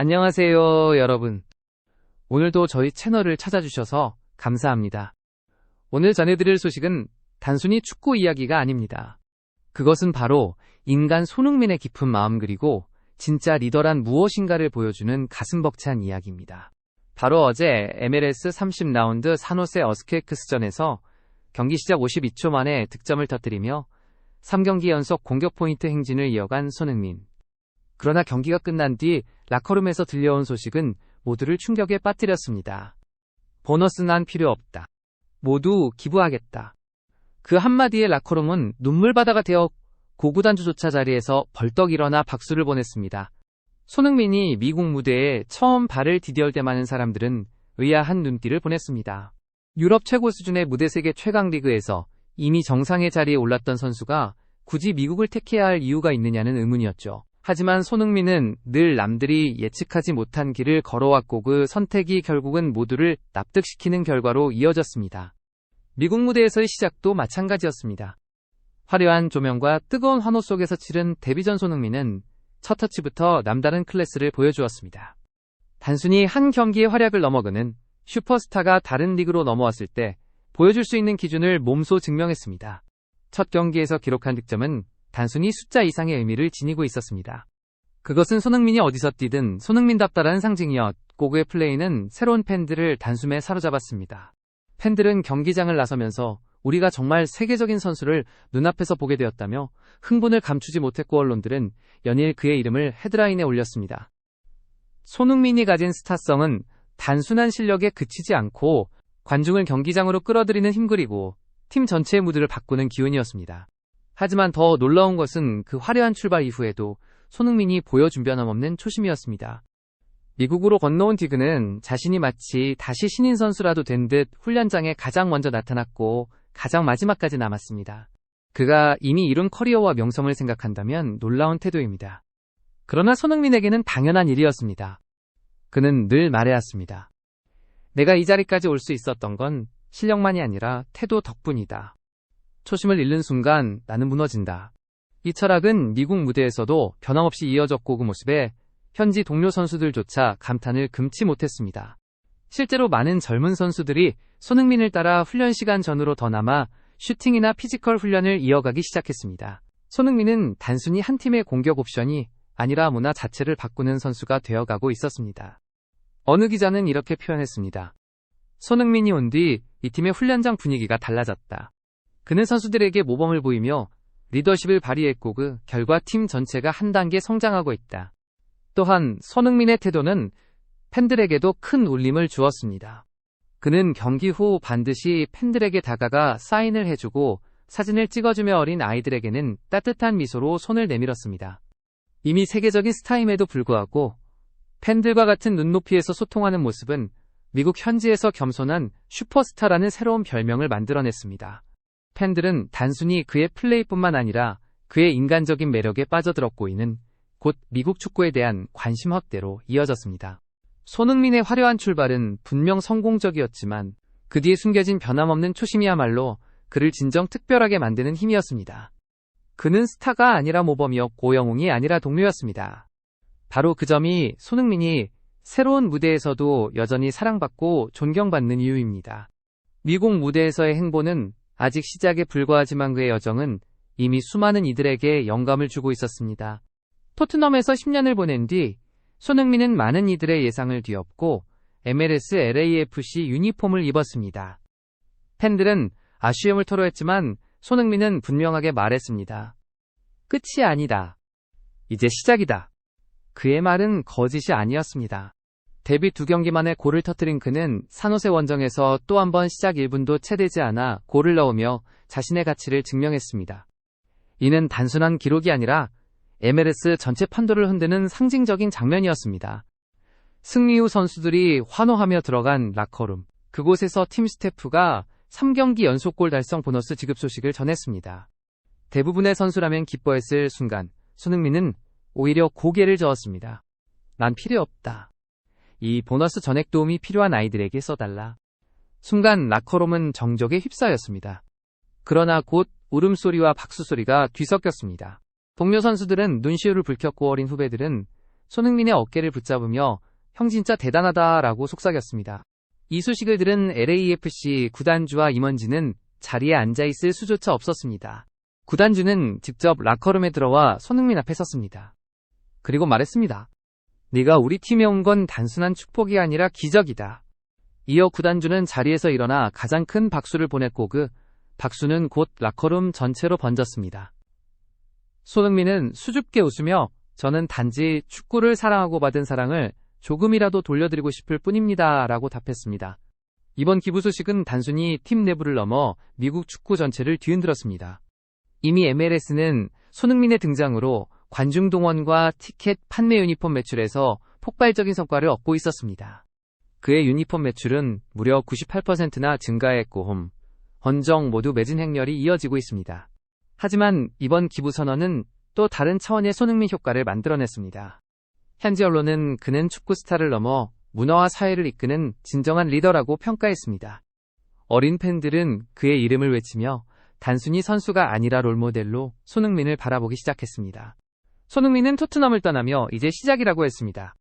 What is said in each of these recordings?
안녕하세요, 여러분. 오늘도 저희 채널을 찾아주셔서 감사합니다. 오늘 전해드릴 소식은 단순히 축구 이야기가 아닙니다. 그것은 바로 인간 손흥민의 깊은 마음 그리고 진짜 리더란 무엇인가를 보여주는 가슴 벅찬 이야기입니다. 바로 어제 MLS 30라운드 산호세 어스케이크스전에서 경기 시작 52초 만에 득점을 터뜨리며 3경기 연속 공격 포인트 행진을 이어간 손흥민. 그러나 경기가 끝난 뒤 라커룸에서 들려온 소식은 모두를 충격에 빠뜨렸습니다. 보너스 난 필요 없다. 모두 기부하겠다. 그 한마디에 라커룸은 눈물바다가 되어 고구단주조차 자리에서 벌떡 일어나 박수를 보냈습니다. 손흥민이 미국 무대에 처음 발을 디딜 때 많은 사람들은 의아한 눈길을 보냈습니다. 유럽 최고 수준의 무대 세계 최강 리그에서 이미 정상의 자리에 올랐던 선수가 굳이 미국을 택해야 할 이유가 있느냐는 의문이었죠. 하지만 손흥민은 늘 남들이 예측하지 못한 길을 걸어왔고 그 선택이 결국은 모두를 납득시키는 결과로 이어졌습니다. 미국 무대에서의 시작도 마찬가지였습니다. 화려한 조명과 뜨거운 환호 속에서 치른 데뷔전 손흥민은 첫 터치부터 남다른 클래스를 보여주었습니다. 단순히 한 경기의 활약을 넘어 그는 슈퍼스타가 다른 리그로 넘어왔을 때 보여줄 수 있는 기준을 몸소 증명했습니다. 첫 경기에서 기록한 득점은 단순히 숫자 이상의 의미를 지니고 있었습니다. 그것은 손흥민이 어디서 뛰든 손흥민답다라는 상징이었고 그의 플레이는 새로운 팬들을 단숨에 사로잡았습니다. 팬들은 경기장을 나서면서 우리가 정말 세계적인 선수를 눈앞에서 보게 되었다며 흥분을 감추지 못했고 언론들은 연일 그의 이름을 헤드라인에 올렸습니다. 손흥민이 가진 스타성은 단순한 실력에 그치지 않고 관중을 경기장으로 끌어들이는 힘 그리고 팀 전체의 무드를 바꾸는 기운이었습니다. 하지만 더 놀라운 것은 그 화려한 출발 이후에도 손흥민이 보여준 변함없는 초심이었습니다. 미국으로 건너온 디그는 자신이 마치 다시 신인 선수라도 된 듯 훈련장에 가장 먼저 나타났고 가장 마지막까지 남았습니다. 그가 이미 이룬 커리어와 명성을 생각한다면 놀라운 태도입니다. 그러나 손흥민에게는 당연한 일이었습니다. 그는 늘 말해왔습니다. 내가 이 자리까지 올 수 있었던 건 실력만이 아니라 태도 덕분이다. 초심을 잃는 순간 나는 무너진다. 이 철학은 미국 무대에서도 변함없이 이어졌고 그 모습에 현지 동료 선수들조차 감탄을 금치 못했습니다. 실제로 많은 젊은 선수들이 손흥민을 따라 훈련 시간 전으로 더 남아 슈팅이나 피지컬 훈련을 이어가기 시작했습니다. 손흥민은 단순히 한 팀의 공격 옵션이 아니라 문화 자체를 바꾸는 선수가 되어가고 있었습니다. 어느 기자는 이렇게 표현했습니다. 손흥민이 온 뒤 이 팀의 훈련장 분위기가 달라졌다. 그는 선수들에게 모범을 보이며 리더십을 발휘했고 그 결과 팀 전체가 한 단계 성장하고 있다. 또한 손흥민의 태도는 팬들에게도 큰 울림을 주었습니다. 그는 경기 후 반드시 팬들에게 다가가 사인을 해주고 사진을 찍어주며 어린 아이들에게는 따뜻한 미소로 손을 내밀었습니다. 이미 세계적인 스타임에도 불구하고 팬들과 같은 눈높이에서 소통하는 모습은 미국 현지에서 겸손한 슈퍼스타라는 새로운 별명을 만들어냈습니다. 팬들은 단순히 그의 플레이뿐만 아니라 그의 인간적인 매력에 빠져들었고 이는 곧 미국 축구에 대한 관심 확대로 이어졌습니다. 손흥민의 화려한 출발은 분명 성공적이었지만 그 뒤에 숨겨진 변함없는 초심이야말로 그를 진정 특별하게 만드는 힘이었습니다. 그는 스타가 아니라 모범이었고 영웅이 아니라 동료였습니다. 바로 그 점이 손흥민이 새로운 무대에서도 여전히 사랑받고 존경받는 이유입니다. 미국 무대에서의 행보는 아직 시작에 불과하지만 그의 여정은 이미 수많은 이들에게 영감을 주고 있었습니다. 토트넘에서 10년을 보낸 뒤 손흥민은 많은 이들의 예상을 뒤엎고 MLS LAFC 유니폼을 입었습니다. 팬들은 아쉬움을 토로했지만 손흥민은 분명하게 말했습니다. 끝이 아니다. 이제 시작이다. 그의 말은 거짓이 아니었습니다. 데뷔 2경기 만에 골을 터뜨린 그는 산호세 원정에서 또 한 번 시작 1분도 채 되지 않아 골을 넣으며 자신의 가치를 증명했습니다. 이는 단순한 기록이 아니라 MLS 전체 판도를 흔드는 상징적인 장면이었습니다. 승리 후 선수들이 환호하며 들어간 라커룸. 그곳에서 팀 스태프가 3경기 연속골 달성 보너스 지급 소식을 전했습니다. 대부분의 선수라면 기뻐했을 순간 손흥민은 오히려 고개를 저었습니다. 난 필요 없다. 이 보너스 전액 도움이 필요한 아이들에게 써달라. 순간 라커룸은 정적에 휩싸였습니다. 그러나 곧 울음소리와 박수소리가 뒤섞였습니다. 동료 선수들은 눈시울을 붉혔고 어린 후배들은 손흥민의 어깨를 붙잡으며 형 진짜 대단하다라고 속삭였습니다. 이 소식을 들은 LAFC 구단주와 임원진은 자리에 앉아있을 수조차 없었습니다. 구단주는 직접 라커룸에 들어와 손흥민 앞에 섰습니다. 그리고 말했습니다. 네가 우리 팀에 온 건 단순한 축복이 아니라 기적이다. 이어 구단주는 자리에서 일어나 가장 큰 박수를 보냈고 그 박수는 곧 라커룸 전체로 번졌습니다. 손흥민은 수줍게 웃으며 저는 단지 축구를 사랑하고 받은 사랑을 조금이라도 돌려드리고 싶을 뿐입니다. 라고 답했습니다. 이번 기부 소식은 단순히 팀 내부를 넘어 미국 축구 전체를 뒤흔들었습니다. 이미 MLS는 손흥민의 등장으로 관중 동원과 티켓 판매 유니폼 매출에서 폭발적인 성과를 얻고 있었습니다. 그의 유니폼 매출은 무려 98%나 증가했고 헌정 모두 매진 행렬이 이어지고 있습니다. 하지만 이번 기부 선언은 또 다른 차원의 손흥민 효과를 만들어냈습니다. 현지 언론은 그는 축구 스타를 넘어 문화와 사회를 이끄는 진정한 리더라고 평가했습니다. 어린 팬들은 그의 이름을 외치며 단순히 선수가 아니라 롤모델로 손흥민을 바라보기 시작했습니다. 손흥민은 토트넘을 떠나며 이제 시작이라고 했습니다.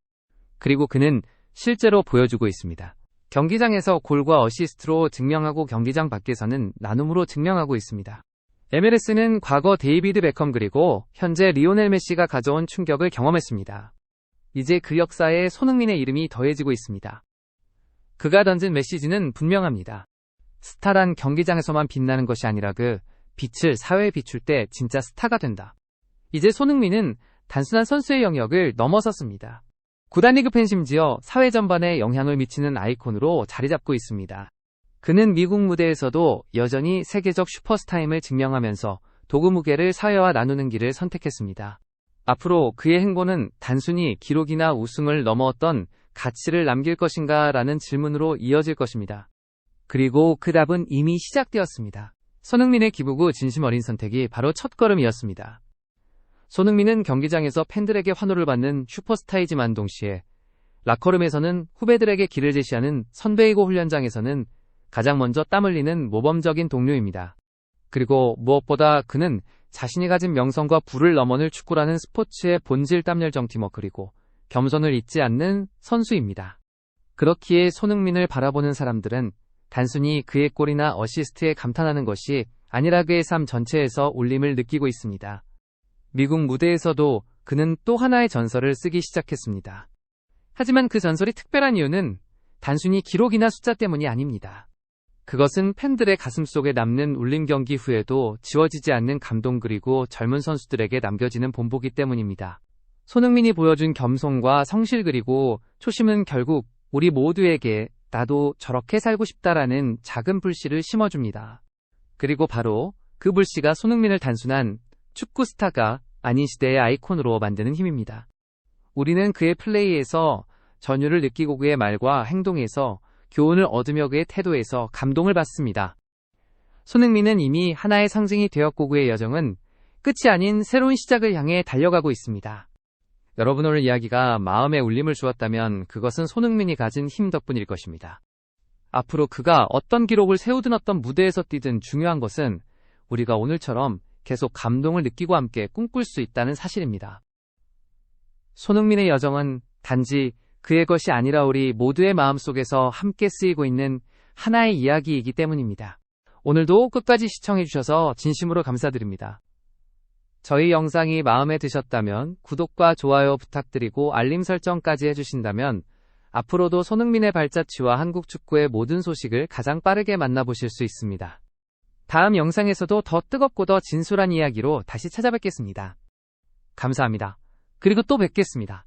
그리고 그는 실제로 보여주고 있습니다. 경기장에서 골과 어시스트로 증명하고 경기장 밖에서는 나눔으로 증명하고 있습니다. MLS는 과거 데이비드 베컴 그리고 현재 리오넬 메시가 가져온 충격을 경험했습니다. 이제 그 역사에 손흥민의 이름이 더해지고 있습니다. 그가 던진 메시지는 분명합니다. 스타란 경기장에서만 빛나는 것이 아니라 그 빛을 사회에 비출 때 진짜 스타가 된다. 이제 손흥민은 단순한 선수의 영역을 넘어섰습니다. 구단리그 팬 심지어 사회 전반에 영향을 미치는 아이콘으로 자리 잡고 있습니다. 그는 미국 무대에서도 여전히 세계적 슈퍼스타임을 증명하면서 도구 무게를 사회와 나누는 길을 선택했습니다. 앞으로 그의 행보는 단순히 기록이나 우승을 넘어 어떤 가치를 남길 것인가 라는 질문으로 이어질 것입니다. 그리고 그 답은 이미 시작되었습니다. 손흥민의 기부구 진심 어린 선택이 바로 첫걸음이었습니다. 손흥민은 경기장에서 팬들에게 환호를 받는 슈퍼스타이지만 동시에 라커룸에서는 후배들에게 길을 제시하는 선배이고 훈련장에서는 가장 먼저 땀 흘리는 모범적인 동료입니다. 그리고 무엇보다 그는 자신이 가진 명성과 부를 넘어설 축구라는 스포츠의 본질 땀열정 팀워크 그리고 겸손을 잊지 않는 선수입니다. 그렇기에 손흥민을 바라보는 사람들은 단순히 그의 골이나 어시스트에 감탄하는 것이 아니라 그의 삶 전체에서 울림을 느끼고 있습니다. 미국 무대에서도 그는 또 하나의 전설을 쓰기 시작했습니다. 하지만 그 전설이 특별한 이유는 단순히 기록이나 숫자 때문이 아닙니다. 그것은 팬들의 가슴속에 남는 울림 경기 후에도 지워지지 않는 감동 그리고 젊은 선수들에게 남겨지는 본보기 때문입니다. 손흥민이 보여준 겸손과 성실 그리고 초심은 결국 우리 모두에게 나도 저렇게 살고 싶다라는 작은 불씨를 심어줍니다. 그리고 바로 그 불씨가 손흥민을 단순한 축구 스타가 아닌 시대의 아이콘으로 만드는 힘입니다. 우리는 그의 플레이에서 전율을 느끼고 그의 말과 행동에서 교훈을 얻으며 그의 태도에서 감동을 받습니다. 손흥민은 이미 하나의 상징이 되었고 그의 여정은 끝이 아닌 새로운 시작을 향해 달려가고 있습니다. 여러분 오늘 이야기가 마음에 울림을 주었다면 그것은 손흥민이 가진 힘 덕분일 것입니다. 앞으로 그가 어떤 기록을 세우든 어떤 무대에서 뛰든 중요한 것은 우리가 오늘처럼 계속 감동을 느끼고 함께 꿈꿀 수 있다는 사실입니다. 손흥민의 여정은 단지 그의 것이 아니라 우리 모두의 마음속에서 함께 쓰이고 있는 하나의 이야기이기 때문입니다. 오늘도 끝까지 시청해주셔서 진심으로 감사드립니다. 저희 영상이 마음에 드셨다면 구독과 좋아요 부탁드리고 알림 설정까지 해주신다면 앞으로도 손흥민의 발자취와 한국 축구의 모든 소식을 가장 빠르게 만나보실 수 있습니다. 다음 영상에서도 더 뜨겁고 더 진솔한 이야기로 다시 찾아뵙겠습니다. 감사합니다. 그리고 또 뵙겠습니다.